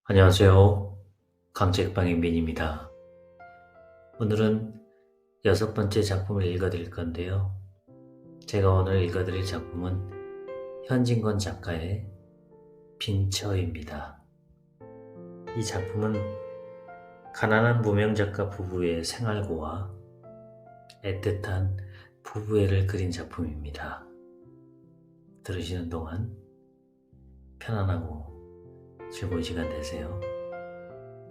안녕하세요. 강책방의 민입니다. 오늘은 6번째 작품을 읽어드릴 건데요. 제가 오늘 읽어드릴 작품은 현진건 작가의 빈처입니다. 이 작품은 가난한 무명작가 부부의 생활고와 애틋한 부부애를 그린 작품입니다. 들으시는 동안 편안하고 즐거운 시간 되세요.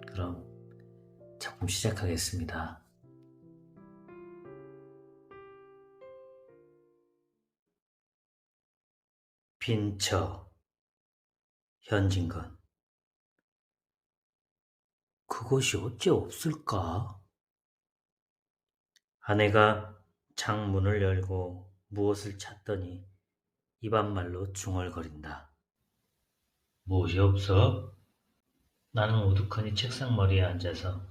그럼 작품 시작하겠습니다. 빈처, 현진건. 그것이 어째 없을까? 아내가 창문을 열고 무엇을 찾더니 입안말로 중얼거린다. 무엇이 없어? 나는 우두커니 책상머리에 앉아서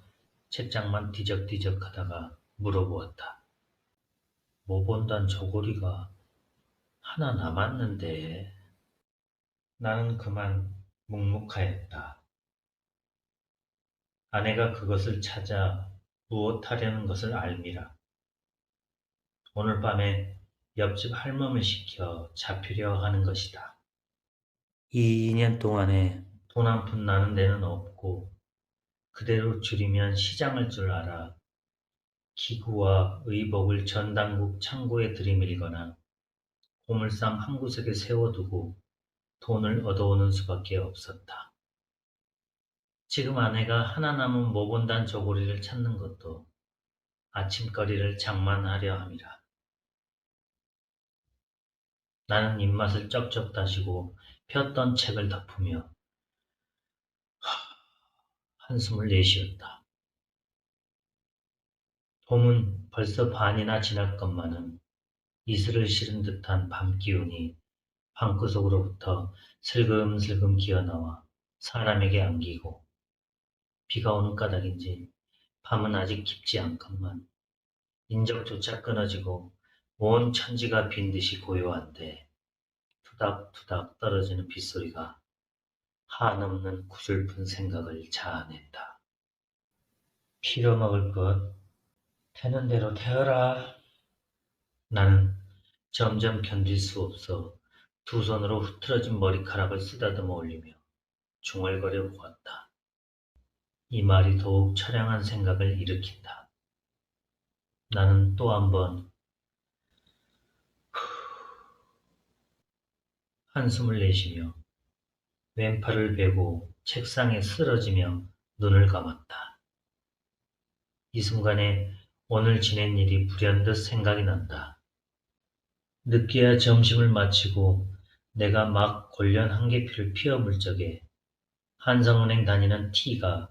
책장만 뒤적뒤적 하다가 물어보았다. 못 본단 저고리가 하나 남았는데. 나는 그만 묵묵하였다. 아내가 그것을 찾아 무엇하려는 것을 알미라. 오늘 밤에 옆집 할멈을 시켜 잡히려 하는 것이다. 이 2년 동안에 돈 한 푼 나는 데는 없고 그대로 줄이면 시장할 줄 알아 기구와 의복을 전당국 창고에 들이밀거나 고물상 한 구석에 세워두고 돈을 얻어오는 수밖에 없었다. 지금 아내가 하나 남은 모본단 저고리를 찾는 것도 아침거리를 장만하려 함이라. 나는 입맛을 쩍쩍 다시고 폈던 책을 덮으며 한숨을 내쉬었다. 봄은 벌써 반이나 지났건만은 이슬을 실은 듯한 밤 기운이 방구석으로부터 슬금슬금 기어나와 사람에게 안기고 비가 오는 까닭인지 밤은 아직 깊지 않건만 인적조차 끊어지고 온 천지가 빈 듯이 고요한데 투닥투닥 떨어지는 빗소리가 한없는 구슬픈 생각을 자아낸다. 필요먹을 것 되는 대로 태어라. 나는 점점 견딜 수 없어 두 손으로 흐트러진 머리카락을 쓰다듬어 올리며 중얼거려 보았다. 이 말이 더욱 처량한 생각을 일으킨다. 나는 또 한 번 한숨을 내쉬며 왼팔을 베고 책상에 쓰러지며 눈을 감았다. 이 순간에 오늘 지낸 일이 불현듯 생각이 난다. 늦게야 점심을 마치고 내가 막 골련 한 계피를 피워물 적에 한성은행 다니는 T가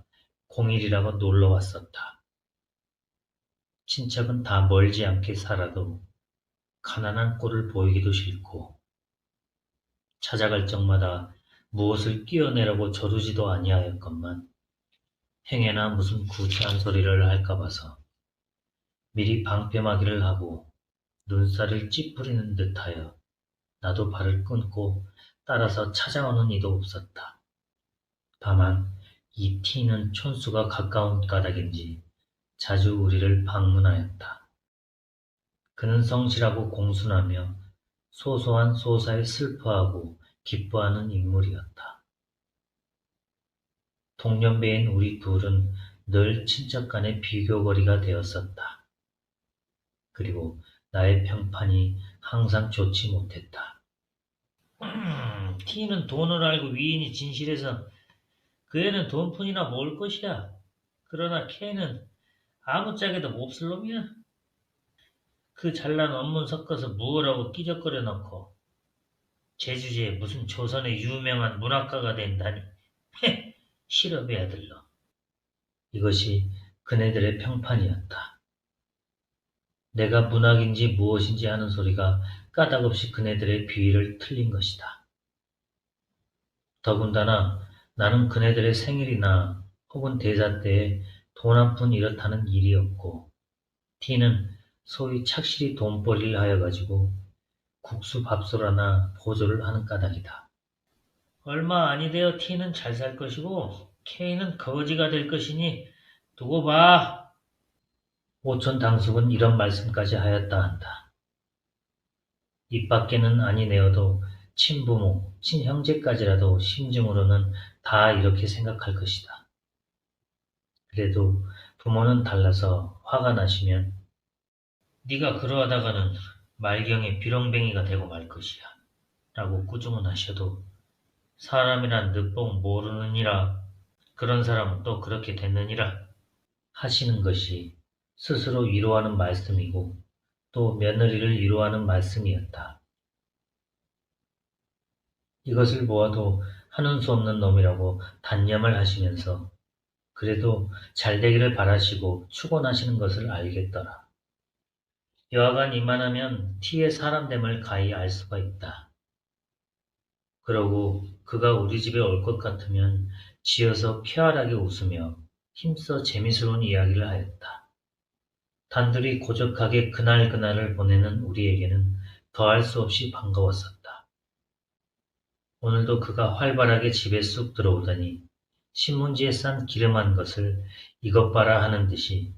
공일이라고 놀러 왔었다. 친척은 다 멀지 않게 살아도 가난한 꼴을 보이기도 싫고 찾아갈 적마다 무엇을 끼워내라고 조르지도 아니하였건만 행여나 무슨 구차한 소리를 할까 봐서 미리 방패막이를 하고 눈살을 찌푸리는 듯하여 나도 발을 끊고 따라서 찾아오는 이도 없었다. 다만 이 T는 촌수가 가까운 까닭인지 자주 우리를 방문하였다. 그는 성실하고 공순하며 소소한 소사에 슬퍼하고 기뻐하는 인물이었다. 동년배인 우리 둘은 늘 친척 간의 비교거리가 되었었다. 그리고 나의 평판이 항상 좋지 못했다. T는 돈을 알고 위인이 진실해서 그 애는 돈푼이나 모을 것이야. 그러나 K는 아무짝에도 몹쓸 놈이야. 그 잘난 원문 섞어서 무엇라고 끼적거려 놓고 제주지에 무슨 조선의 유명한 문학가가 된다니. 헤, 실업의 아들로. 이것이 그네들의 평판이었다. 내가 문학인지 무엇인지 하는 소리가 까닭없이 그네들의 비위를 틀린 것이다. 더군다나 나는 그네들의 생일이나 혹은 대사 때에 돈 한 푼 이렇다는 일이 없고 T는 소위 착실히 돈벌이를 하여가지고 국수 밥솥 하나 보조를 하는 까닭이다. 얼마 아니 되어 T는 잘 살 것이고 K는 거지가 될 것이니 두고 봐. 오촌 당숙은 이런 말씀까지 하였다 한다. 입 밖에는 아니 내어도 친부모, 친형제까지라도 심중으로는 다 이렇게 생각할 것이다. 그래도 부모는 달라서 화가 나시면 네가 그러하다가는 말경의 비렁뱅이가 되고 말 것이야 라고 꾸중은 하셔도 사람이란 늦봉 모르느니라 그런 사람은 또 그렇게 됐느니라 하시는 것이 스스로 위로하는 말씀이고 또 며느리를 위로하는 말씀이었다. 이것을 보아도 하는 수 없는 놈이라고 단념을 하시면서 그래도 잘되기를 바라시고 축원하시는 것을 알겠더라. 여하간 이만하면 T의 사람됨을 가히 알 수가 있다. 그러고 그가 우리 집에 올 것 같으면 지어서 쾌활하게 웃으며 힘써 재미스러운 이야기를 하였다. 단둘이 고적하게 그날그날을 보내는 우리에게는 더할 수 없이 반가웠었다. 오늘도 그가 활발하게 집에 쑥 들어오더니 신문지에 싼 기름한 것을 이것 봐라 하는 듯이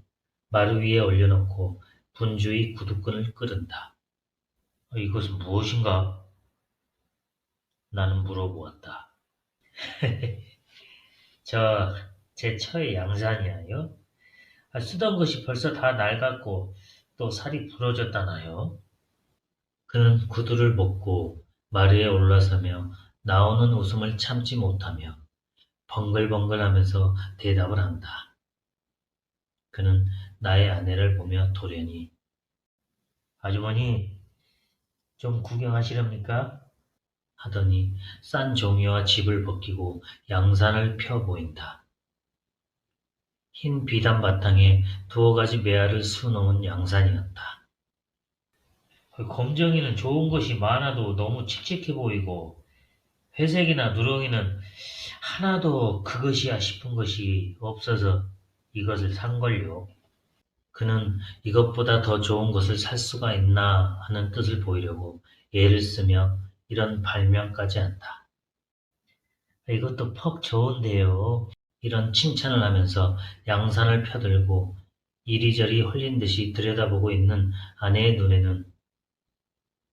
마루 위에 올려놓고 분주히 구두끈을 끄른다. 이것은 무엇인가? 나는 물어보았다. 제 처의 양산이야요. 쓰던 것이 벌써 다 낡았고 또 살이 부러졌다나요? 그는 구두를 벗고 마루에 올라서며 나오는 웃음을 참지 못하며 벙글벙글하면서 대답을 한다. 그는 나의 아내를 보며 돌연히 아주머니 좀 구경하시렵니까? 하더니 싼 종이와 집을 벗기고 양산을 펴 보인다. 흰 비단 바탕에 두어 가지 매화를 수놓은 양산이었다. 검정이는 좋은 것이 많아도 너무 칙칙해 보이고 회색이나 누렁이는 하나도 그것이야 싶은 것이 없어서 이것을 산걸요. 그는 이것보다 더 좋은 것을 살 수가 있나 하는 뜻을 보이려고 애를 쓰며 이런 발명까지 한다. 이것도 퍽 좋은데요. 이런 칭찬을 하면서 양산을 펴들고 이리저리 홀린 듯이 들여다보고 있는 아내의 눈에는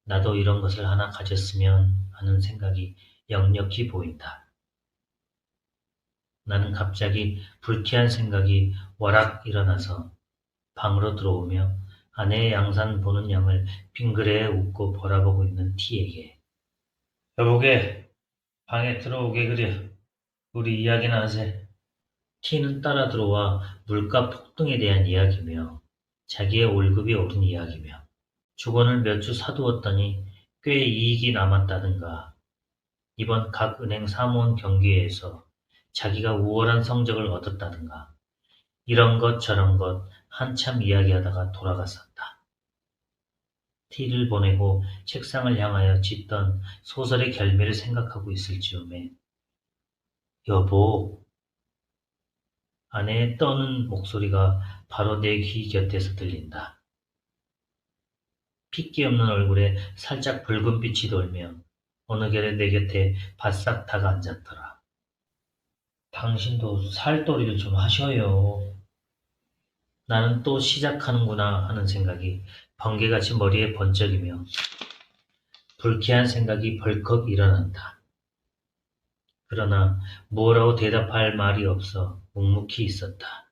나도 이런 것을 하나 가졌으면 하는 생각이 역력히 보인다. 나는 갑자기 불쾌한 생각이 와락 일어나서 방으로 들어오며 아내의 양산 보는 양을 빙그레 웃고 바라보고 있는 T에게 여보게 방에 들어오게 그려 우리 이야기나 하세. T는 따라 들어와 물가 폭등에 대한 이야기며 자기의 월급이 오른 이야기며 주건을 몇 주 사두었더니 꽤 이익이 남았다든가 이번 각 은행 사무원 경기회에서 자기가 우월한 성적을 얻었다든가 이런 것 저런 것 한참 이야기하다가 돌아갔었다. T를 보내고 책상을 향하여 짓던 소설의 결말을 생각하고 있을 즈음에 여보 아내의 떠는 목소리가 바로 내 귀 곁에서 들린다. 핏기 없는 얼굴에 살짝 붉은 빛이 돌며 어느 결에 내 곁에 바싹 다가 앉았더라. 당신도 살도리를 좀 하셔요. 나는 또 시작하는구나 하는 생각이 번개같이 머리에 번쩍이며 불쾌한 생각이 벌컥 일어난다. 그러나 뭐라고 대답할 말이 없어 묵묵히 있었다.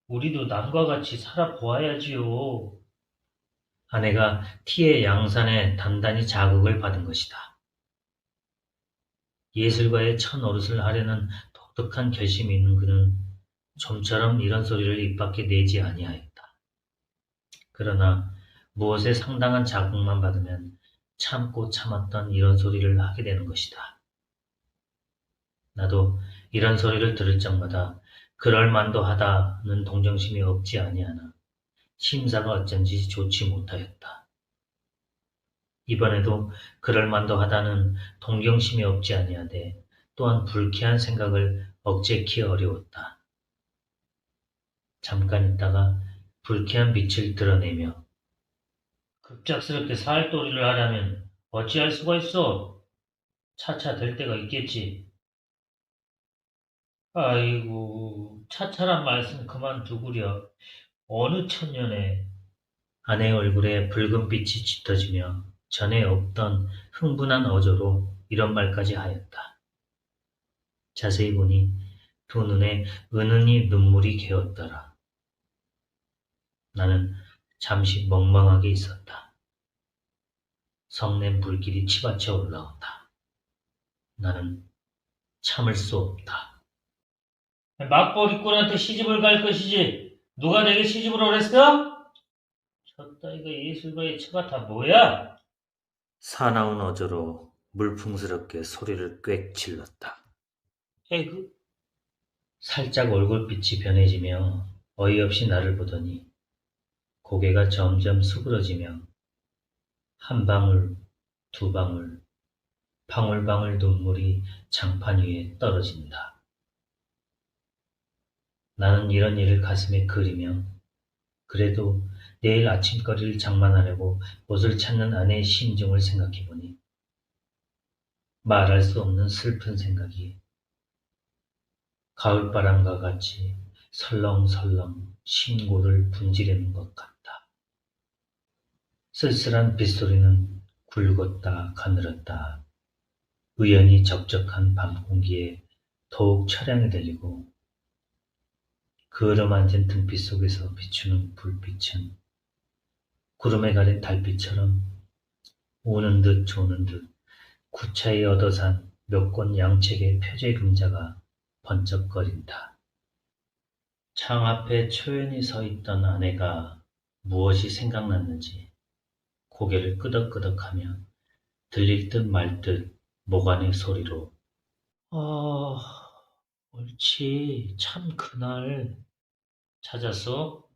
우리도 남과 같이 살아보아야지요. 아내가 T의 양산에 단단히 자극을 받은 것이다. 예술가의 첫 노릇을 하려는 독특한 결심이 있는 그는 좀처럼 이런 소리를 입 밖에 내지 아니하였다. 그러나 무엇에 상당한 자극만 받으면 참고 참았던 이런 소리를 하게 되는 것이다. 나도 이런 소리를 들을 적마다 그럴만도 하다는 동정심이 없지 아니하나 심사가 어쩐지 좋지 못하였다. 이번에도 그럴만도 하다는 동경심이 없지 아니하되 또한 불쾌한 생각을 억제키 어려웠다. 잠깐 있다가 불쾌한 빛을 드러내며 급작스럽게 살도리를 하려면 어찌할 수가 있어? 차차 될 때가 있겠지. 아이고, 차차란 말씀 그만두구려. 어느 천년에 아내 얼굴에 붉은 빛이 짙어지며 전에 없던 흥분한 어조로 이런 말까지 하였다. 자세히 보니 두 눈에 은은히 눈물이 개었더라. 나는 잠시 멍멍하게 있었다. 성낸 불길이 치받쳐 올라온다. 나는 참을 수 없다. 맞벌이꾼한테 시집을 갈 것이지 누가 내게 시집을 오랬어? 저 따위가 예술가의 처가 다 뭐야? 사나운 어조로 물풍스럽게 소리를 꽥 질렀다. 에그? 살짝 얼굴빛이 변해지며 어이없이 나를 보더니 고개가 점점 수그러지며 한 방울, 두 방울, 방울방울 눈물이 장판 위에 떨어진다. 나는 이런 일을 가슴에 그리며 그래도 내일 아침거리를 장만하려고 옷을 찾는 아내의 심정을 생각해보니 말할 수 없는 슬픈 생각이 가을바람과 같이 설렁설렁 심고를 분지르는 것 같다. 쓸쓸한 빗소리는 굵었다 가늘었다 우연히 적적한 밤 공기에 더욱 처량히 들리고 그 어루만진 등빛 속에서 비추는 불빛은 구름에 가린 달빛처럼 우는 듯 조는 듯 구차히 얻어산 몇 권 양책의 표제 금자가 번쩍거린다. 창 앞에 초연히 서 있던 아내가 무엇이 생각났는지 고개를 끄덕끄덕하며 들릴 듯 말 듯 목 안의 소리로 옳지 참 그날 찾았어?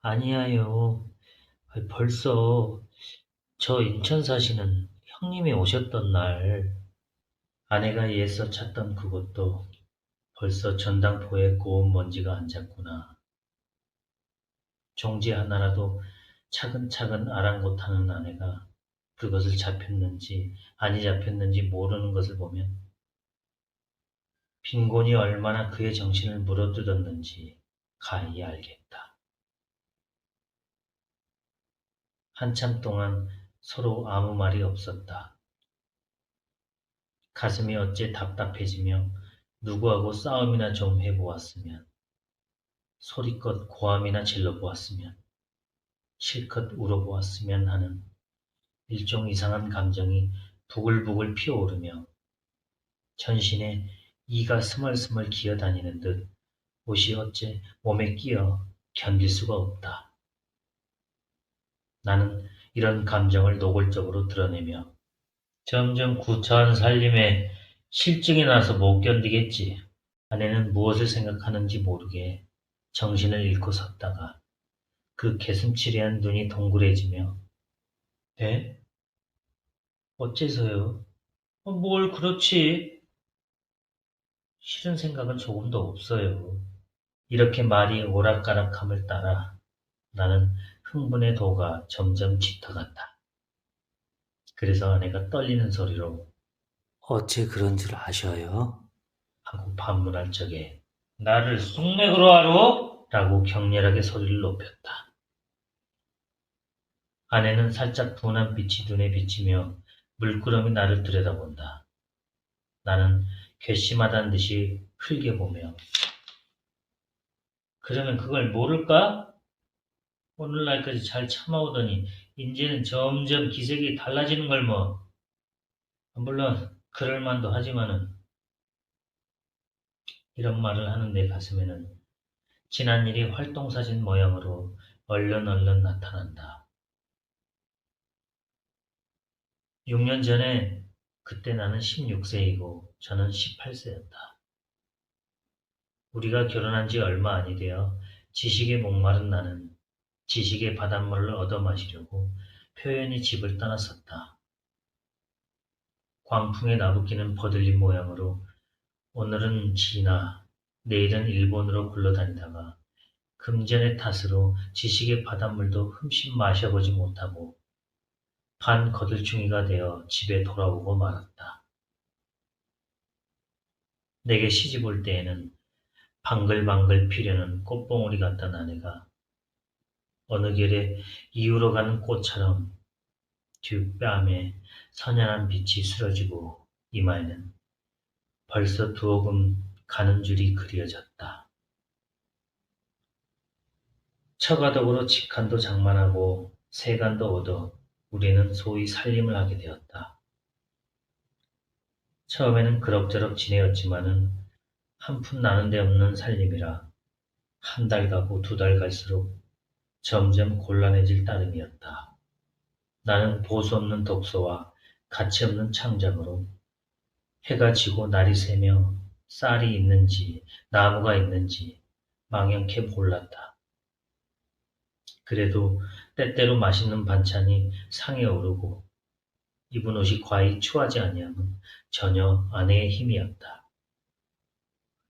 아니야요. 벌써 저 인천 사시는 형님이 오셨던 날 아내가 애써 찾던 그곳도 벌써 전당포에 고운 먼지가 앉았구나. 종지 하나라도 차근차근 아랑곳하는 아내가 그것을 잡혔는지 아니 잡혔는지 모르는 것을 보면 빈곤이 얼마나 그의 정신을 물어뜯었는지 가히 알겠다. 한참 동안 서로 아무 말이 없었다. 가슴이 어째 답답해지며 누구하고 싸움이나 좀 해보았으면, 소리껏 고함이나 질러보았으면, 실컷 울어보았으면 하는 일종 이상한 감정이 부글부글 피어오르며 전신에 이가 스멀스멀 기어다니는 듯 옷이 어째 몸에 끼어 견딜 수가 없다. 나는 이런 감정을 노골적으로 드러내며 점점 구차한 살림에 실증이 나서 못 견디겠지. 아내는 무엇을 생각하는지 모르게 정신을 잃고 섰다가 그 개슴츠레한 눈이 동그래지며 네? 어째서요? 뭘 그렇지? 싫은 생각은 조금도 없어요. 이렇게 말이 오락가락함을 따라 나는 흥분의 도가 점점 짙어간다. 그래서 아내가 떨리는 소리로 어째 그런 줄 아셔요? 하고 반문할 적에 나를 쑥맥으로 하러? 라고 격렬하게 소리를 높였다. 아내는 살짝 둔한 빛이 눈에 비치며 물끄러미 나를 들여다본다. 나는 괘씸하다는 듯이 흘겨보며 그러면 그걸 모를까? 오늘날까지 잘 참아오더니 인제는 점점 기색이 달라지는 걸 뭐. 물론 그럴 만도 하지만은 이런 말을 하는 내 가슴에는 지난 일이 활동사진 모양으로 얼른얼른 나타난다. 6년 전에 그때 나는 16세이고 저는 18세였다. 우리가 결혼한 지 얼마 아니 되어 지식에 목마른 나는 지식의 바닷물을 얻어 마시려고 표현이 집을 떠났었다. 광풍에 나부끼는 버들림 모양으로 오늘은 진화, 내일은 일본으로 굴러다니다가 금전의 탓으로 지식의 바닷물도 흠씬 마셔보지 못하고 반 거들충이가 되어 집에 돌아오고 말았다. 내게 시집 올 때에는 방글방글 피려는 꽃봉오리 같던 아내가 어느 결에 이유로 가는 꽃처럼 뒷뺨에 선연한 빛이 스러지고 이마에는 벌써 두어금 가는 줄이 그려졌다. 처가덕으로 직한도 장만하고 세간도 얻어 우리는 소위 살림을 하게 되었다. 처음에는 그럭저럭 지내었지만은 한 푼 나는 데 없는 살림이라 한 달 가고 두 달 갈수록 점점 곤란해질 따름이었다. 나는 보수 없는 독서와 가치 없는 창작으로 해가 지고 날이 새며 쌀이 있는지 나무가 있는지 망연케 몰랐다. 그래도 때때로 맛있는 반찬이 상에 오르고 입은 옷이 과히 추하지 아니함은 전혀 아내의 힘이었다.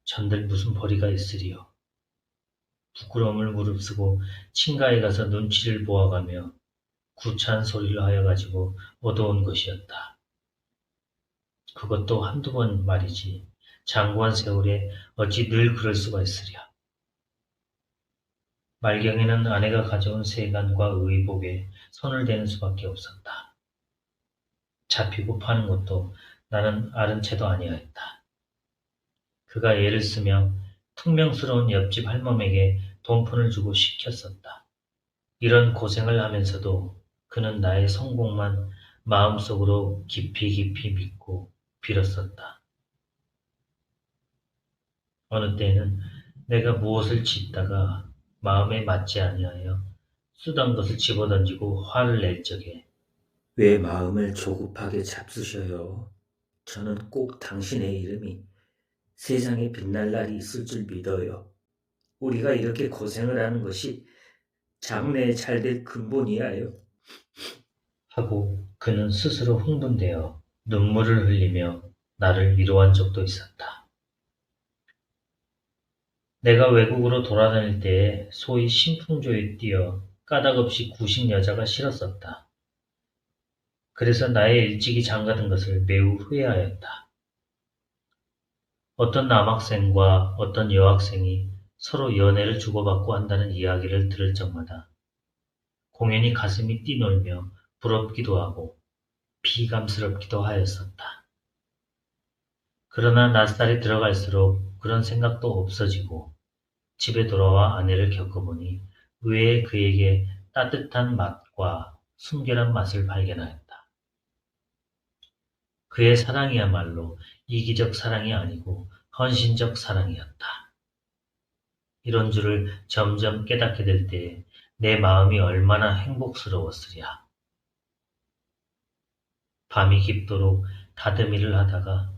전들 무슨 벌이가 있으리요. 부끄러움을 무릅쓰고 친가에 가서 눈치를 보아가며 구차한 소리를 하여가지고 얻어온 것이었다. 그것도 한두 번 말이지. 장구한 세월에 어찌 늘 그럴 수가 있으랴. 말경에는 아내가 가져온 세간과 의복에 손을 대는 수밖에 없었다. 잡히고 파는 것도 나는 아른 채도 아니하였다. 그가 애를 쓰며 퉁명스러운 옆집 할멈에게 돈푼을 주고 시켰었다. 이런 고생을 하면서도 그는 나의 성공만 마음속으로 깊이 깊이 믿고 빌었었다. 어느 때에는 내가 무엇을 짓다가 마음에 맞지 아니하여 쓰던 것을 집어던지고 화를 낼 적에 왜 마음을 조급하게 잡수셔요? 저는 꼭 당신의 이름이 세상에 빛날 날이 있을 줄 믿어요. 우리가 이렇게 고생을 하는 것이 장래에 잘 될 근본이야요. 하고 그는 스스로 흥분되어 눈물을 흘리며 나를 위로한 적도 있었다. 내가 외국으로 돌아다닐 때에 소위 신풍조에 뛰어 까닭없이 구신 여자가 싫었었다. 그래서 나의 일찍이 장가든 것을 매우 후회하였다. 어떤 남학생과 어떤 여학생이 서로 연애를 주고받고 한다는 이야기를 들을 적마다 공연히 가슴이 뛰놀며 부럽기도 하고 비감스럽기도 하였었다. 그러나 낮살이 들어갈수록 그런 생각도 없어지고 집에 돌아와 아내를 겪어보니 의외에 그에게 따뜻한 맛과 순결한 맛을 발견하였다. 그의 사랑이야말로 이기적 사랑이 아니고 헌신적 사랑이었다. 이런 줄을 점점 깨닫게 될 때에 내 마음이 얼마나 행복스러웠으랴. 밤이 깊도록 다듬이를 하다가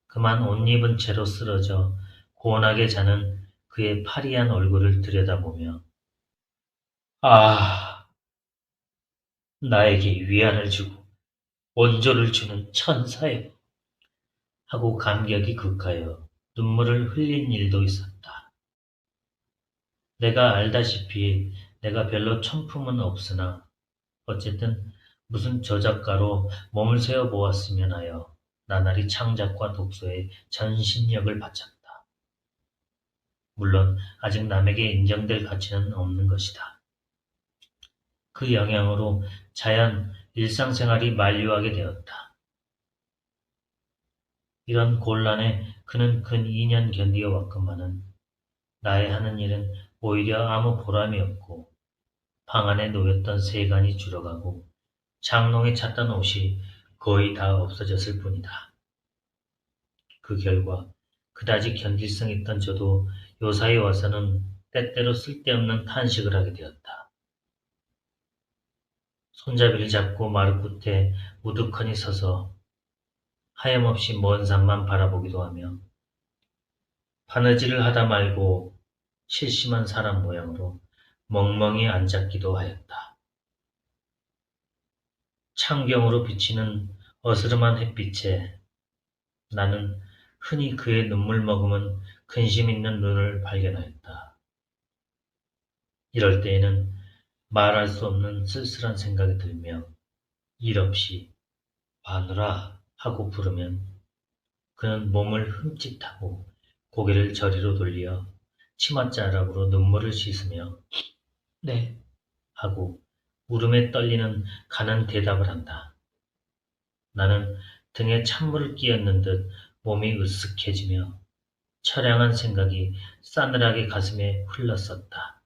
그만 옷 입은 채로 쓰러져 고온하게 자는 그의 파리한 얼굴을 들여다보며 아, 나에게 위안을 주고 온조를 주는 천사여 하고 감격이 극하여 눈물을 흘린 일도 있었다. 내가 알다시피 내가 별로 천품은 없으나 어쨌든 무슨 저작가로 몸을 세워 보았으면 하여 나날이 창작과 독서에 전신력을 바쳤다. 물론 아직 남에게 인정될 가치는 없는 것이다. 그 영향으로 자연 일상생활이 만류하게 되었다. 이런 곤란에 그는 근 2년 견디어왔건만은 나의 하는 일은 오히려 아무 보람이 없고 방 안에 놓였던 세간이 줄어가고 장롱에 찼던 옷이 거의 다 없어졌을 뿐이다. 그 결과 그다지 견딜성 있던 저도 요사이 와서는 때때로 쓸데없는 탄식을 하게 되었다. 손잡이를 잡고 마루 끝에 우두커니 서서 하염없이 먼 산만 바라보기도 하며 바느질을 하다 말고 실심한 사람 모양으로 멍멍이 앉았기도 하였다. 창경으로 비치는 어스름한 햇빛에 나는 흔히 그의 눈물 머금은 근심 있는 눈을 발견하였다. 이럴 때에는 말할 수 없는 쓸쓸한 생각이 들며 일 없이 마누라 하고 부르면 그는 몸을 흠칫하고 고개를 저리로 돌려 치맛자락으로 눈물을 씻으며 네 하고 울음에 떨리는 가는 대답을 한다. 나는 등에 찬물을 끼얹는 듯 몸이 으쓱해지며 처량한 생각이 싸늘하게 가슴에 흘렀었다.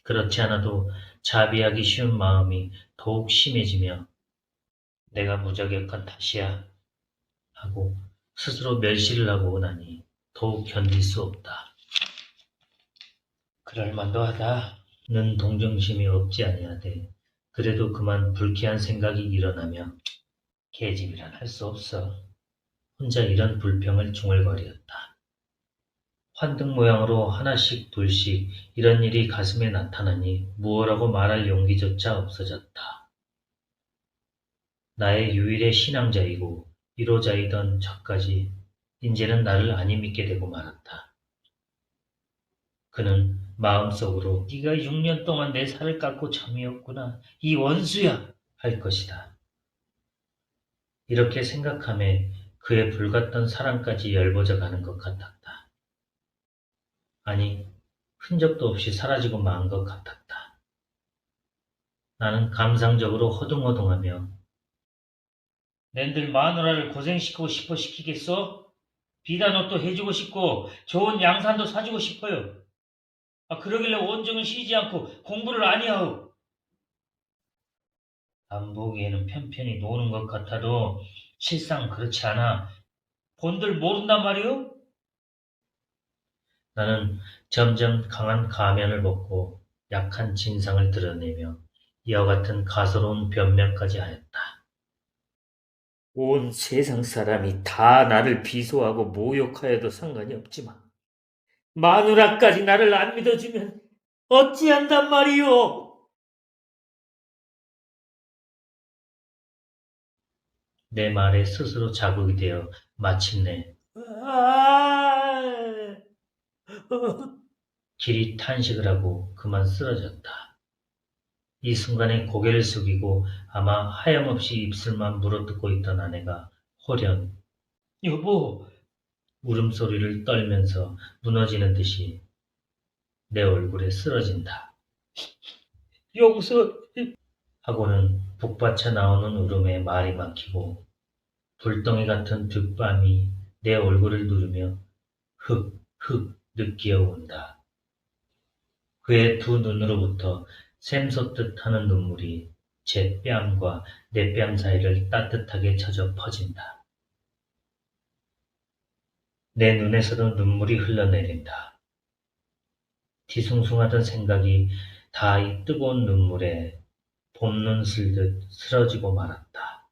그렇지 않아도 자비하기 쉬운 마음이 더욱 심해지며 내가 무자격한 탓이야 하고 스스로 멸시를 하고 나니 더욱 견딜 수 없다. 그럴만도 하다는 동정심이 없지 아니하되 그래도 그만 불쾌한 생각이 일어나며 계집이란 할 수 없어. 혼자 이런 불평을 중얼거리었다. 환등 모양으로 하나씩 둘씩 이런 일이 가슴에 나타나니 무엇라고 말할 용기조차 없어졌다. 나의 유일의 신앙자이고 위로자이던 저까지 이제는 나를 아니 믿게 되고 말았다. 그는 마음속으로 네가 6년 동안 내 살을 깎고 잠이었구나. 이 원수야! 할 것이다. 이렇게 생각함에 그의 불같던 사랑까지 열버져 가는 것 같았다. 아니, 흔적도 없이 사라지고 만 것 같았다. 나는 감상적으로 허둥허둥하며 낸들 마누라를 고생시키고 싶어 시키겠어? 비단 옷도 해주고 싶고 좋은 양산도 사주고 싶어요. 그러길래 온종일 쉬지 않고 공부를 아니하오. 안 보기에는 편편히 노는 것 같아도 실상 그렇지 않아. 본들 모른단 말이오? 나는 점점 강한 가면을 벗고 약한 진상을 드러내며 이와 같은 가소로운 변명까지 하였다. 온 세상 사람이 다 나를 비소하고 모욕하여도 상관이 없지만 마누라까지 나를 안 믿어주면 어찌한단 말이오? 내 말에 스스로 자극이 되어 마침내 길이 탄식을 하고 그만 쓰러졌다. 이 순간에 고개를 숙이고 아마 하염없이 입술만 물어뜯고 있던 아내가 호련 여보 울음소리를 떨면서 무너지는 듯이 내 얼굴에 쓰러진다. 용서 하고는 북받쳐 나오는 울음에 말이 막히고 불덩이 같은 뒷밤이 내 얼굴을 누르며 흑흑 느끼어 온다. 그의 두 눈으로부터 샘솟듯 하는 눈물이 제 뺨과 내 뺨 사이를 따뜻하게 젖어 퍼진다. 내 눈에서도 눈물이 흘러내린다. 뒤숭숭하던 생각이 다 이 뜨거운 눈물에 봄눈 슬듯 쓰러지고 말았다.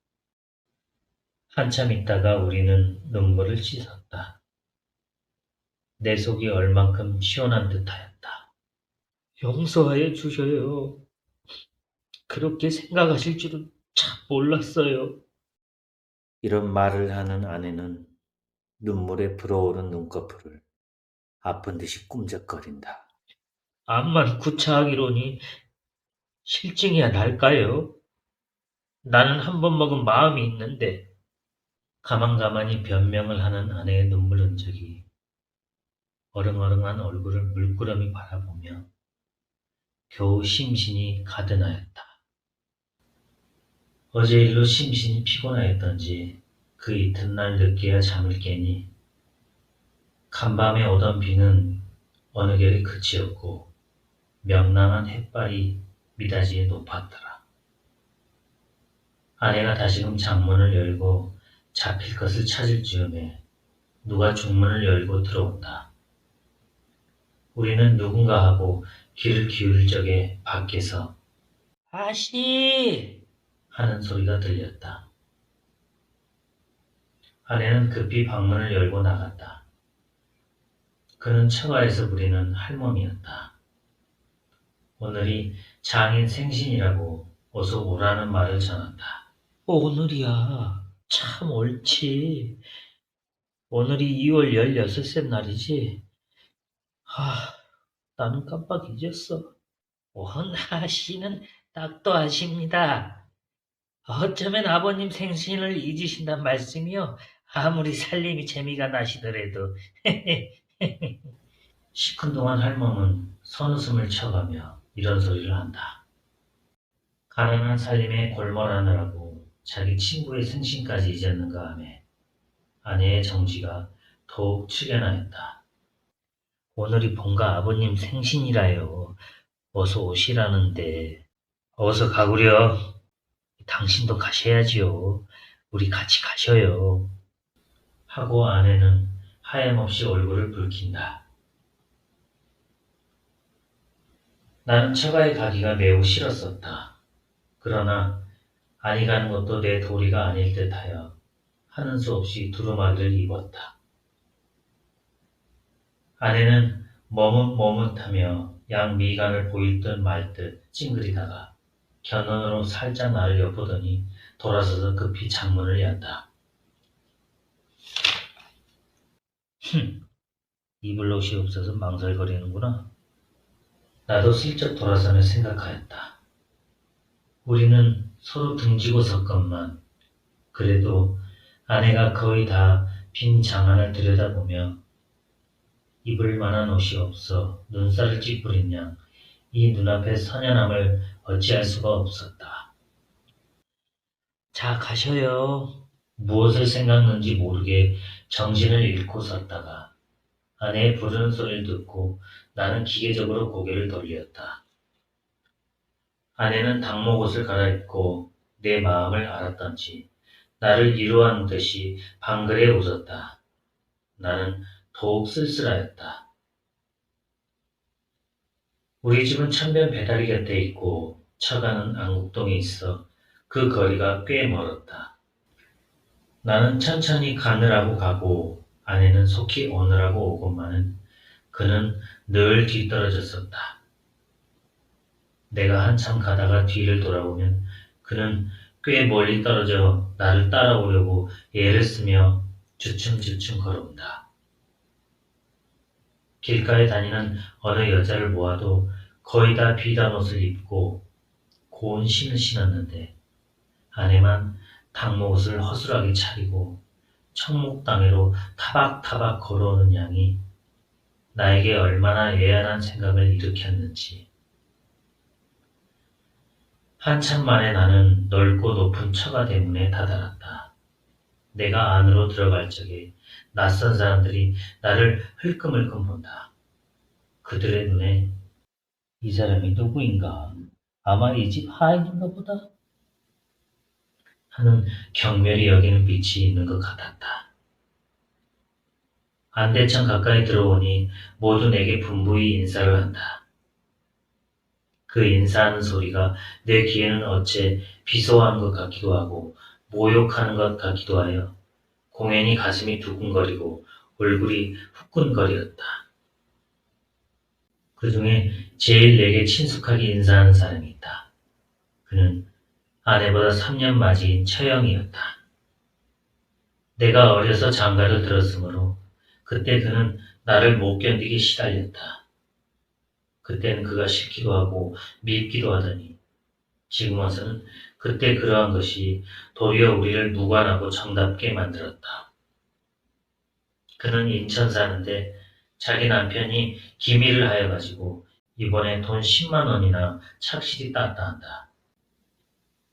한참 있다가 우리는 눈물을 씻었다. 내 속이 얼만큼 시원한 듯하였다. 용서해 주셔요. 그렇게 생각하실 줄은 참 몰랐어요. 이런 말을 하는 아내는 눈물에 불어오른 눈꺼풀을 아픈 듯이 꿈적거린다. 암만 구차하기로니 실증이야 날까요? 나는 한 번 먹은 마음이 있는데 가만가만히 변명을 하는 아내의 눈물 흔적이 어릉어릉한 얼굴을 물끄러미 바라보며 겨우 심신이 가든하였다. 어제 일로 심신이 피곤하였던지 그 이튿날 늦게야 잠을 깨니 간밤에 오던 비는 어느 결에 그치었고 명랑한 햇발이 미닫이에 높았더라. 아내가 다시금 장문을 열고 잡힐 것을 찾을 즈음에 누가 중문을 열고 들어온다. 우리는 누군가 하고 귀를 기울일 적에 밖에서 아씨 하는 소리가 들렸다. 아내는 급히 방문을 열고 나갔다. 그는 처가에서 부리는 할멈이었다. 오늘이 장인 생신이라고 어서 오라는 말을 전한다. 오늘이야. 참 옳지. 오늘이 2월 16세 날이지. 나는 깜빡 잊었어. 원하 씨는 딱도 아십니다. 어쩌면 아버님 생신을 잊으신단 말씀이요. 아무리 살림이 재미가 나시더라도. 시큰둥한 할멈은 선웃음을 쳐가며 이런 소리를 한다. 가난한 살림에 골몰하느라고 자기 친구의 생신까지 잊었는가 하며 아내의 정지가 더욱 축연하였다. 오늘이 본가 아버님 생신이라요. 어서 오시라는데. 어서 가구려. 당신도 가셔야지요. 우리 같이 가셔요. 하고 아내는 하염없이 얼굴을 붉힌다. 나는 처가에 가기가 매우 싫었었다. 그러나 아니 가는 것도 내 도리가 아닐 듯하여 하는 수 없이 두루마기를 입었다. 아내는 머뭇머뭇하며 양 미간을 보일 듯 말 듯 찡그리다가 견눈으로 살짝 나를 엿보더니 돌아서서 급히 창문을 얀다. 입을 옷이 없어서 망설거리는구나. 나도 슬쩍 돌아서며 생각하였다. 우리는 서로 등지고 섰건만 그래도 아내가 거의 다 빈 장안을 들여다보며 입을 만한 옷이 없어 눈살을 찌푸린 양 이 눈앞의 선연함을 어찌할 수가 없었다. 자, 가셔요. 무엇을 생각는지 모르게 정신을 잃고 섰다가 아내의 부르는 소리를 듣고 나는 기계적으로 고개를 돌렸다. 아내는 닭목옷을 갈아입고 내 마음을 알았던지 나를 위로하는 듯이 방글에 웃었다. 나는 더욱 쓸쓸하였다. 우리 집은 천변 배다리 곁에 있고 처가는 안국동에 있어 그 거리가 꽤 멀었다. 나는 천천히 가느라고 가고 아내는 속히 오느라고 오고만은 그는 늘 뒤떨어졌었다. 내가 한참 가다가 뒤를 돌아보면 그는 꽤 멀리 떨어져 나를 따라오려고 애를 쓰며 주춤주춤 걸어온다. 길가에 다니는 어느 여자를 모아도 거의 다 비단 옷을 입고 고운 신을 신었는데 아내만 닭목옷을 허술하게 차리고 청목당해로 타박타박 걸어오는 양이 나에게 얼마나 애안한 생각을 일으켰는지. 한참 만에 나는 넓고 높은 처가 대문에 다다랐다. 내가 안으로 들어갈 적에 낯선 사람들이 나를 흘끔흘끔 본다. 그들의 눈에 이 사람이 누구인가? 아마 이 집 하인인가 보다? 하는 경멸이 여기는 빛이 있는 것 같았다. 안대천 가까이 들어오니 모두 내게 분부히 인사를 한다. 그 인사하는 소리가 내 귀에는 어째 비소하는 것 같기도 하고 모욕하는 것 같기도 하여 공연히 가슴이 두근거리고 얼굴이 후끈거렸다. 그 중에 제일 내게 친숙하게 인사하는 사람이 있다. 그는 아내보다 3년 맞이인 처형이었다. 내가 어려서 장가를 들었으므로 그때 그는 나를 못 견디게 시달렸다. 그때는 그가 싫기도 하고 밉기도 하더니 지금 와서는 그때 그러한 것이 도리어 우리를 무관하고 정답게 만들었다. 그는 인천 사는데 자기 남편이 기밀을 하여가지고 이번에 돈 10만 원이나 착실히 땄다 한다.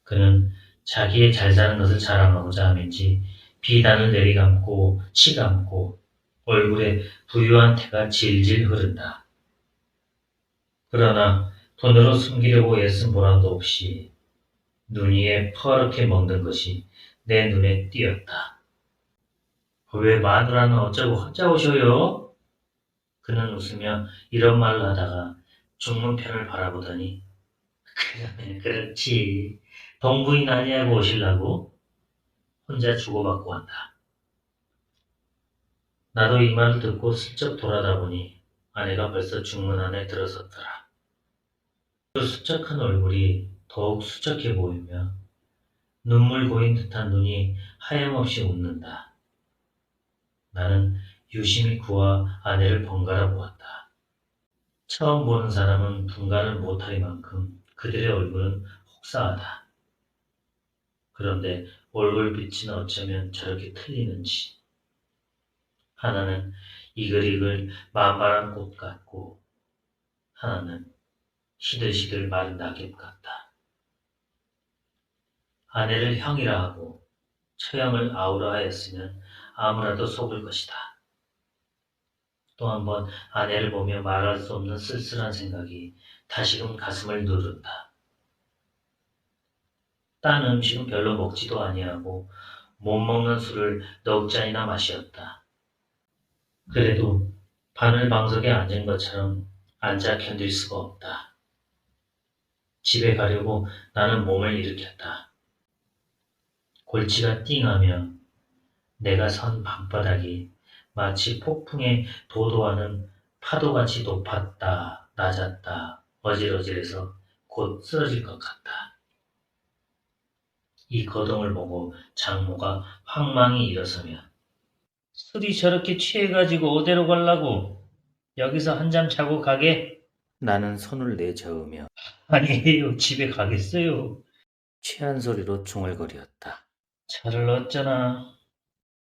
그는 자기의 잘 사는 것을 자랑하고자 하면지 비단을 내리감고 치감고 얼굴에 부유한 태가 질질 흐른다. 그러나 돈으로 숨기려고 애쓴 보람도 없이 눈 위에 퍼렇게 먹는 것이 내 눈에 띄었다. 왜 마누라는 어쩌고 헛자오셔요? 그는 웃으며 이런 말을 하다가 중문편을 바라보더니 그래, 그렇지. 동부인 아니하고 오실라고? 혼자 주고받고 한다. 나도 이 말을 듣고 슬쩍 돌아다 보니 아내가 벌써 중문 안에 들어섰더라. 그 수척한 얼굴이 더욱 수척해 보이며 눈물 고인 듯한 눈이 하염없이 웃는다. 나는 유심히 그와 아내를 번갈아 보았다. 처음 보는 사람은 분간을 못하리만큼 그들의 얼굴은 혹사하다. 그런데 얼굴빛은 어쩌면 저렇게 틀리는지. 하나는 이글이글 만발한 꽃 같고 하나는 시들시들 마른 낙엽 같다. 아내를 형이라 하고 처형을 아우라 하였으면 아무라도 속을 것이다. 또 한 번 아내를 보며 말할 수 없는 쓸쓸한 생각이 다시금 가슴을 누른다. 딴 음식은 별로 먹지도 아니하고 못 먹는 술을 넉 잔이나 마시었다. 그래도 바늘방석에 앉은 것처럼 앉아 견딜 수가 없다. 집에 가려고 나는 몸을 일으켰다. 골치가 띵하며 내가 선 방바닥이 마치 폭풍에 도도하는 파도같이 높았다, 낮았다, 어질어질해서 곧 쓰러질 것 같다. 이 거동을 보고 장모가 황망히 일어서며 술이 저렇게 취해가지고 어디로 가려고? 여기서 한잠 자고 가게? 나는 손을 내저으며 아니에요. 집에 가겠어요. 취한 소리로 중얼거렸다. 차를 어쩌나.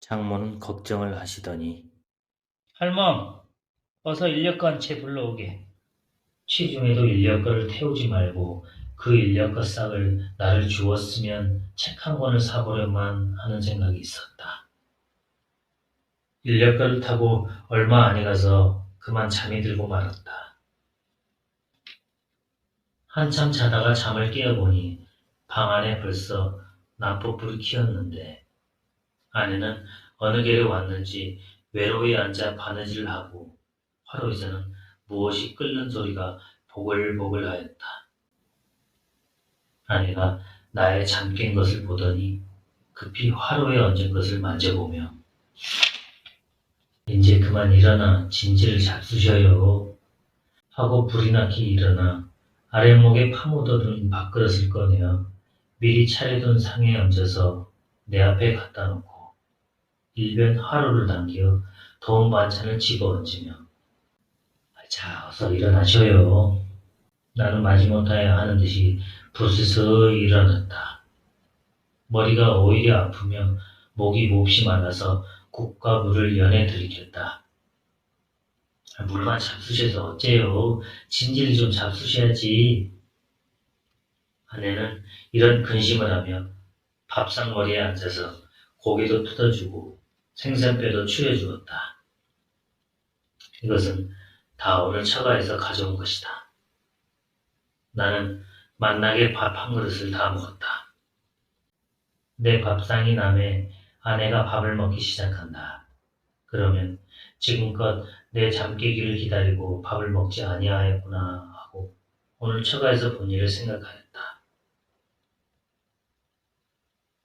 장모는 걱정을 하시더니 할멈, 어서 인력거 한 채 불러오게. 취중에도 인력거를 태우지 말고 그 인력거 싹을 나를 주었으면 책 한 권을 사보려만 하는 생각이 있었다. 인력거를 타고 얼마 안에 가서 그만 잠이 들고 말았다. 한참 자다가 잠을 깨어보니 방 안에 벌써 난폭불이 켜었는데 아내는 어느 게로 왔는지 외로이 앉아 바느질을 하고 화로에서는 무엇이 끓는 소리가 보글보글 하였다. 아내가 나의 잠 깬 것을 보더니 급히 화로에 얹은 것을 만져보며 이제 그만 일어나 진지를 잡수셔요 하고 불이 나게 일어나 아랫목에 파묻어둔 밥그릇을 꺼내어 미리 차려둔 상에 얹어서 내 앞에 갖다 놓고 일변 화로를 당겨 더운 반찬을 집어얹으며 자 어서 일어나셔요. 나는 마지못하여 하는 듯이 부스스 일어났다. 머리가 오히려 아프며 목이 몹시 말라서 국과 물을 연해 들이켰다. 물만 잡수셔서 어째요? 진지를 좀 잡수셔야지. 아내는 이런 근심을 하며 밥상머리에 앉아서 고기도 뜯어주고 생선뼈도 추려주었다. 이것은 다 오늘 처가에서 가져온 것이다. 나는 만나게 밥 한 그릇을 다 먹었다. 내 밥상이 남에 아내가 밥을 먹기 시작한다. 그러면 지금껏 내 잠 깨기를 기다리고 밥을 먹지 아니하였구나 하고 오늘 처가에서 본 일을 생각하였다.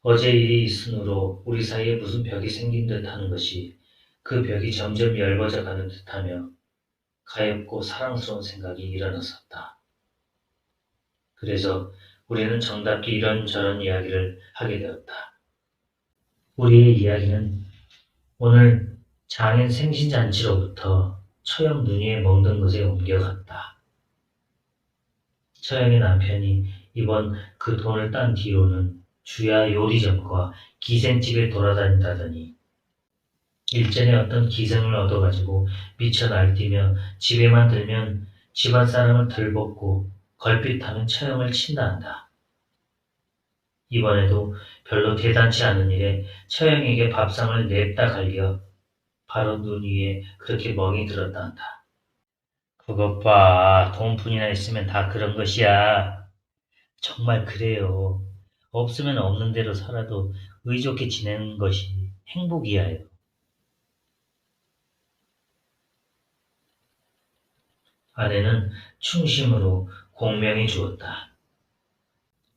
어제 일이 있으므로 우리 사이에 무슨 벽이 생긴 듯하는 것이 그 벽이 점점 얇아져 가는 듯하며 가엾고 사랑스러운 생각이 일어났었다. 그래서 우리는 정답게 이런저런 이야기를 하게 되었다. 우리의 이야기는 오늘 장인 생신잔치로부터 처형 눈이에 먹는 것에 옮겨갔다. 처형의 남편이 이번 그 돈을 딴 뒤로는 주야 요리점과 기생집에 돌아다닌다더니 일전에 어떤 기생을 얻어가지고 미쳐 날뛰며 집에만 들면 집안 사람을 들볶고 걸핏하면 처형을 친다 한다. 이번에도 별로 대단치 않은 일에 처형에게 밥상을 냅다 갈겨 바로 눈 위에 그렇게 멍이 들었다 한다. 그것 봐. 돈뿐이나 있으면 다 그런 것이야. 정말 그래요. 없으면 없는 대로 살아도 의좋게 지내는 것이 행복이야요. 아내는 충심으로 공명해 주었다.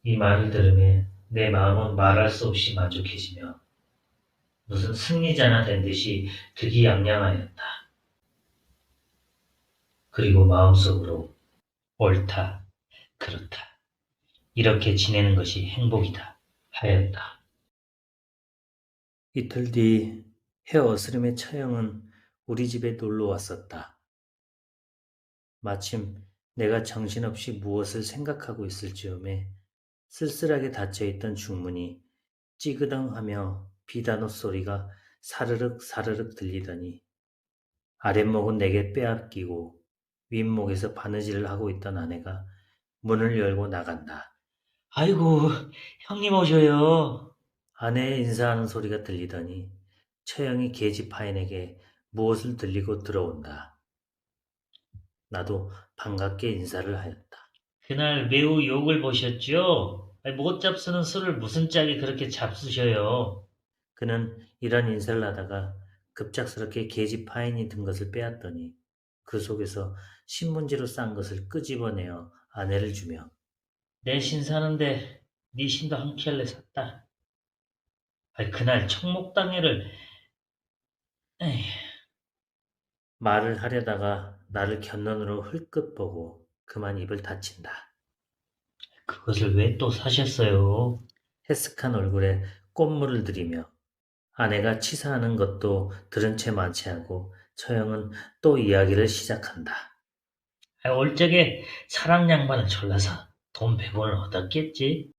이 말을 들으며 내 마음은 말할 수 없이 만족해지며 무슨 승리자나 된 듯이 득이양양하였다. 그리고 마음속으로 옳다, 그렇다, 이렇게 지내는 것이 행복이다 하였다. 이틀 뒤 헤어스름의 처형은 우리 집에 놀러 왔었다. 마침 내가 정신없이 무엇을 생각하고 있을 즈음에 쓸쓸하게 닫혀있던 중문이 찌그덩하며 비단옷 소리가 사르륵 사르륵 들리더니 아랫목은 내게 빼앗기고 윗목에서 바느질을 하고 있던 아내가 문을 열고 나간다. 아이고, 형님 오셔요. 아내의 인사하는 소리가 들리더니 처형이 계집하인에게 무엇을 들리고 들어온다. 나도 반갑게 인사를 하였다. 그날 매우 욕을 보셨죠? 못 잡수는 술을 무슨 짝이 그렇게 잡수셔요? 그는 이런 인사를 하다가 급작스럽게 계집하인이 든 것을 빼앗더니 그 속에서 신문지로 싼 것을 끄집어내어 아내를 주며 내 신 사는데 네 신도 한 켤레 샀다. 그날 청목당회를 에이, 말을 하려다가 나를 곁눈으로 흘끗 보고 그만 입을 닫힌다. 그것을 왜 또 사셨어요? 해쓱한 얼굴에 꽃물을 들이며 아내가 치사하는 것도 들은 채 만취하고 처형은 또 이야기를 시작한다. 올 적에 사랑 양반을 졸라서 돈 100원을 얻었겠지.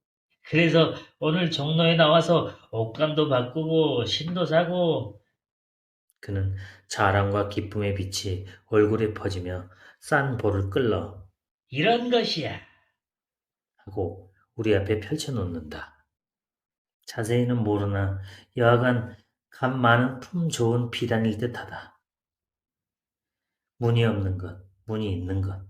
그래서 오늘 종로에 나와서 옷감도 바꾸고 신도 사고 그는 자랑과 기쁨의 빛이 얼굴에 퍼지며 싼 볼을 끌러 이런 것이야. 하고 우리 앞에 펼쳐놓는다. 자세히는 모르나 여하간 값 많은 품 좋은 비단일 듯하다. 무늬 없는 것, 무늬 있는 것,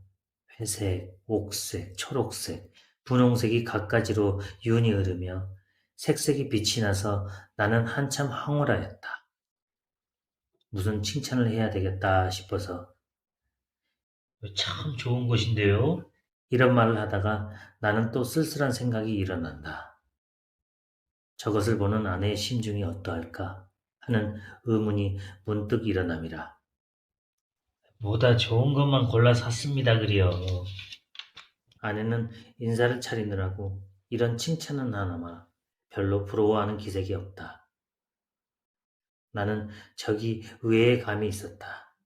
회색, 옥색, 초록색, 분홍색이 갖가지로 윤이 흐르며 색색이 빛이 나서 나는 한참 황홀하였다. 무슨 칭찬을 해야 되겠다 싶어서 참 좋은 것인데요. 이런 말을 하다가 나는 또 쓸쓸한 생각이 일어난다. 저것을 보는 아내의 심중이 어떠할까 하는 의문이 문득 일어남이라. 보다 좋은 것만 골라 샀습니다, 그려. 아내는 인사를 차리느라고 이런 칭찬은 하나마 별로 부러워하는 기색이 없다. 나는 저기 의외의 감이 있었다.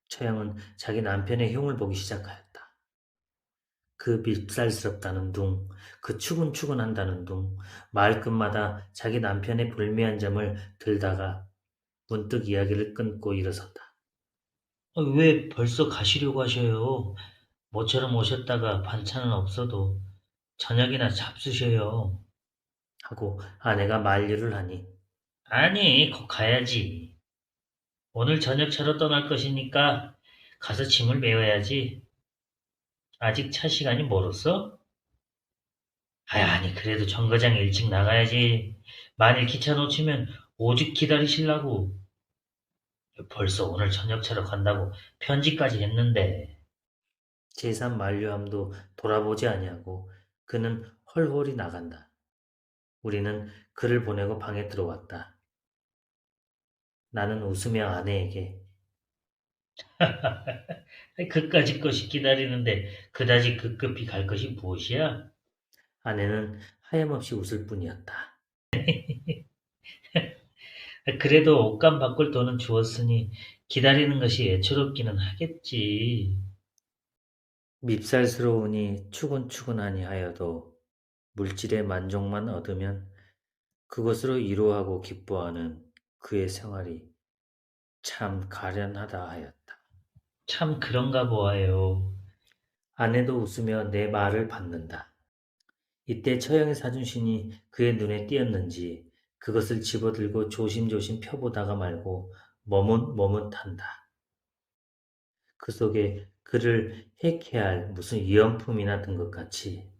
처형은 자기 남편의 흉을 보기 시작하였다. 그 밉살스럽다는 둥, 그 추근추근한다는 둥, 말끝마다 자기 남편의 불미한 점을 들다가 문득 이야기를 끊고 일어섰다. 왜 벌써 가시려고 하셔요? 모처럼 오셨다가 반찬은 없어도 저녁이나 잡수셔요. 하고 아내가 만류를 하니 아니, 곧 가야지. 오늘 저녁차로 떠날 것이니까 가서 짐을 메워야지. 아직 차 시간이 멀었어? 아니, 그래도 정거장 일찍 나가야지. 만일 기차 놓치면 오직 기다리실라고. 벌써 오늘 저녁차로 간다고 편지까지 했는데. 제3 만류함도 돌아보지 아니하고 그는 헐헐이 나간다. 우리는 그를 보내고 방에 들어왔다. 나는 웃으며 아내에게 그까짓 것이 기다리는데 그다지 급급히 갈 것이 무엇이야? 아내는 하염없이 웃을 뿐이었다. 그래도 옷감 바꿀 돈은 주었으니 기다리는 것이 애처롭기는 하겠지. 밉살스러우니 추근추근하니 하여도 물질의 만족만 얻으면 그것으로 위로하고 기뻐하는 그의 생활이 참 가련하다 하였다. 참 그런가 보아요. 아내도 웃으며 내 말을 받는다. 이때 처형의 사준신이 그의 눈에 띄었는지 그것을 집어들고 조심조심 펴보다가 말고 머뭇머뭇한다. 그 속에 그를 해케할 무슨 위험품이나 든 것 같이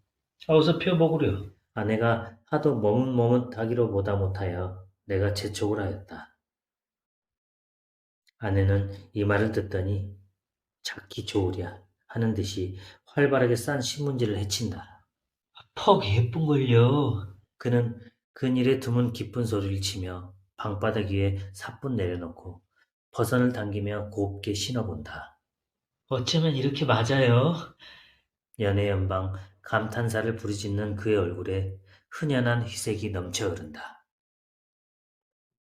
어서 펴보구려. 아내가 하도 머뭇머뭇하기로 보다 못하여 내가 재촉을 하였다. 아내는 이 말을 듣더니 잡기 좋으랴 하는 듯이 활발하게 싼 신문지를 헤친다. 퍽 예쁜걸요. 그는 그늘에 드문 기쁜 소리를 치며 방바닥 위에 사뿐 내려놓고 버선을 당기며 곱게 신어본다. 어쩌면 이렇게 맞아요. 연애연방 감탄사를 부르짖는 그의 얼굴에 흔연한 희색이 넘쳐 흐른다.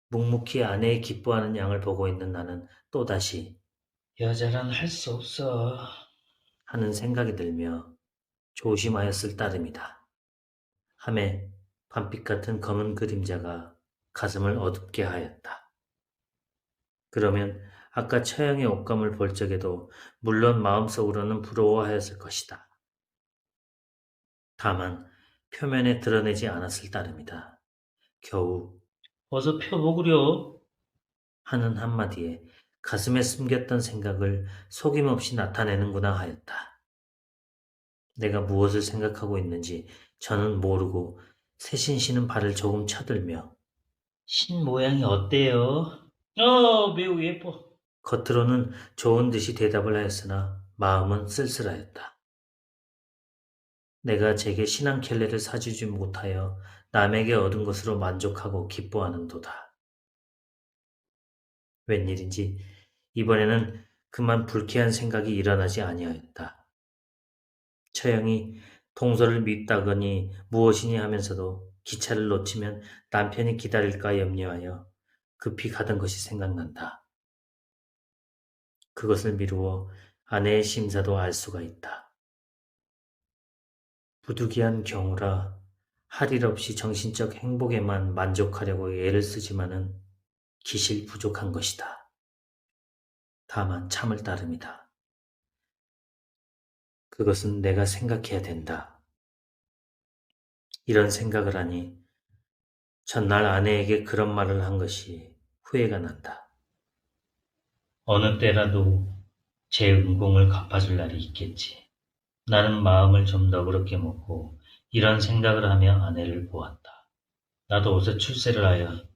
묵묵히 아내의 기뻐하는 양을 보고 있는 나는 또다시 여자란 할 수 없어. 하는 생각이 들며 조심하였을 따름이다. 하매 밤빛 같은 검은 그림자가 가슴을 어둡게 하였다. 그러면 아까 처형의 옷감을 볼 적에도 물론 마음속으로는 부러워하였을 것이다. 다만 표면에 드러내지 않았을 따름이다. 겨우 어서 펴보구려. 하는 한마디에 가슴에 숨겼던 생각을 속임없이 나타내는구나 하였다. 내가 무엇을 생각하고 있는지 저는 모르고 새신 씨는 발을 조금 쳐들며 신 모양이 어때요? 매우 예뻐. 겉으로는 좋은 듯이 대답을 하였으나 마음은 쓸쓸하였다. 내가 제게 신앙켈레를 사주지 못하여 남에게 얻은 것으로 만족하고 기뻐하는도다. 웬일인지 이번에는 그만 불쾌한 생각이 일어나지 아니하였다. 처형이 동서를 밉다거니 무엇이니 하면서도 기차를 놓치면 남편이 기다릴까 염려하여 급히 가던 것이 생각난다. 그것을 미루어 아내의 심사도 알 수가 있다. 부득이한 경우라 할 일 없이 정신적 행복에만 만족하려고 애를 쓰지만은 기실 부족한 것이다. 다만 참을 따름이다. 그것은 내가 생각해야 된다. 이런 생각을 하니 전날 아내에게 그런 말을 한 것이 후회가 난다. 어느 때라도 제 은공을 갚아줄 날이 있겠지. 나는 마음을 좀 너그럽게 먹고 이런 생각을 하며 아내를 보았다. 나도 어서 출세를 하여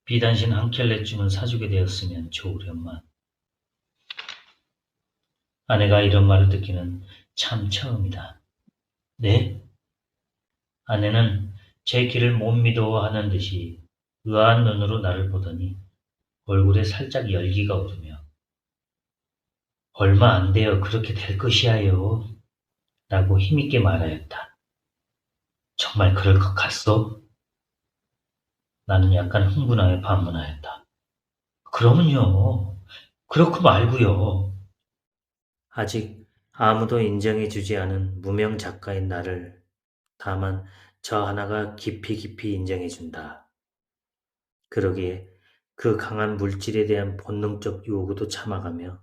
비단신 한 켤레쯤은 사주게 되었으면 좋으련만. 아내가 이런 말을 듣기는 참 처음이다. 네? 아내는 제 길을 못 믿어하는 듯이 의아한 눈으로 나를 보더니 얼굴에 살짝 열기가 오르며 얼마 안 되어 그렇게 될 것이야요. 라고 힘있게 말하였다. 정말 그럴 것 같소? 나는 약간 흥분하여 반문하였다. 그러면요. 그렇고 말고요. 아직 아무도 인정해주지 않은 무명 작가인 나를 다만 저 하나가 깊이 인정해준다. 그러기에 그 강한 물질에 대한 본능적 요구도 참아가며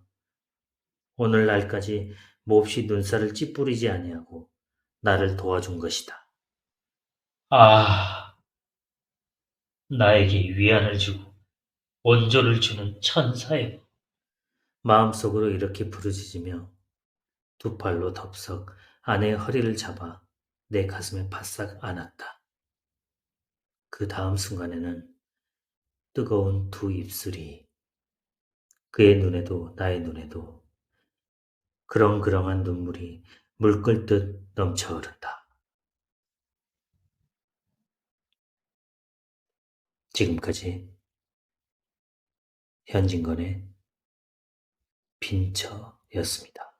오늘날까지 몹시 눈살을 찌푸리지 아니하고 나를 도와준 것이다. 아, 나에게 위안을 주고 온조를 주는 천사요. 마음속으로 이렇게 부르짖으며 두 팔로 덥석 아내의 허리를 잡아 내 가슴에 바싹 안았다. 그 다음 순간에는 뜨거운 두 입술이 그의 눈에도 나의 눈에도 그렁그렁한 눈물이 물 끓듯 넘쳐 흐른다. 지금까지 현진건의 빈처였습니다.